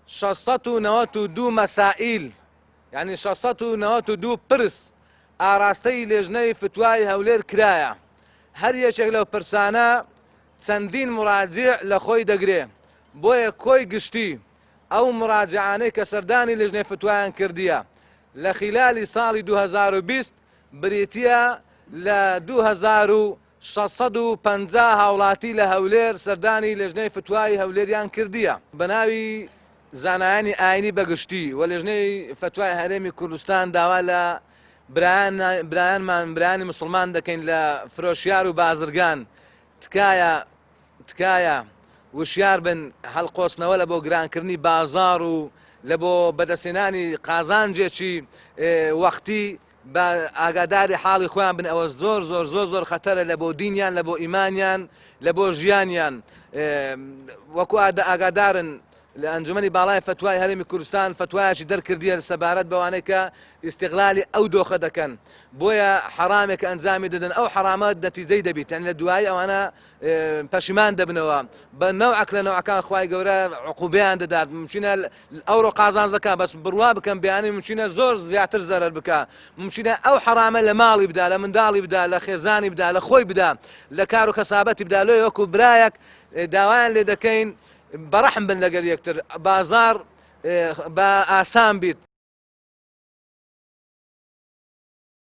692 مەسائیل یعنی 692 پرس ئاراستەی لێژنەی فتوای هەولێر کرایە. هەر یەکێک لەو پرسانە چەندین مراجع لە خۆی دەگرێ، بۆیە کۆی گشتی ئەو مراجعانەی کە سەردانی لێژنەی فتوایان کردیە لە خلالی ساڵی 2020 بریتیە لە 2650 هاوڵاتی لە هەولێر سەردانی لێژنەی فتوای هەولێریان کردیە بە ناوی زانایانی ئاینی بەگشتی و لێژنەی فتوای هەرێمی کوردستان داوا لە برایانمان مسلمان دەکەین لە فرۆشیار و بازرگان تکایە وشیار بن هەڵقۆچنەوە لە بۆ گرانکردنی بازار و لە بۆ بەدەستێنانی قازانجێکی وەختی بە ئاگاداری حاڵی خۆیان بن. ئەوە زۆر زۆر زۆر زۆر خەتەرە لە بۆ دینیان، لە بۆ ئیمانیان، لە بۆ ژیانیان. وەکو ئاگادارن لە ئەنجومەنی باڵای فتوای هەرێمی کوردستان فتوایەکی دەرکردیە سەبارەت بەوانەی کە ئیستیغلالی ئەو دۆخە دەکەن، بۆیە حرامێک ئەنجامی دەدەن ئەو حرامە نەتیجەی دەبیت، لە دوایی ئەوانە پەشیمان دەبنەوە بە نەوعەک لە نەوعەکان خوای گەورە عقوبەیان دەدات. ممکنە ئەوڕۆ قازانج دەکات بەس بڕوا بکەم بیانی ممکنە زۆر زیاتر زەرەر بکە، ممکنە ئەو حرامە لە ماڵی بدا، لە منداڵی بدا، لە خێزانی بدا، لە خۆی بدا، لە کار و کەسابەتی بدا. لۆ وەکو برایەک داوایان لێ دەکەین بەڕەحم بن لەگەر یەکتر، بازار بە ئاسان بیت.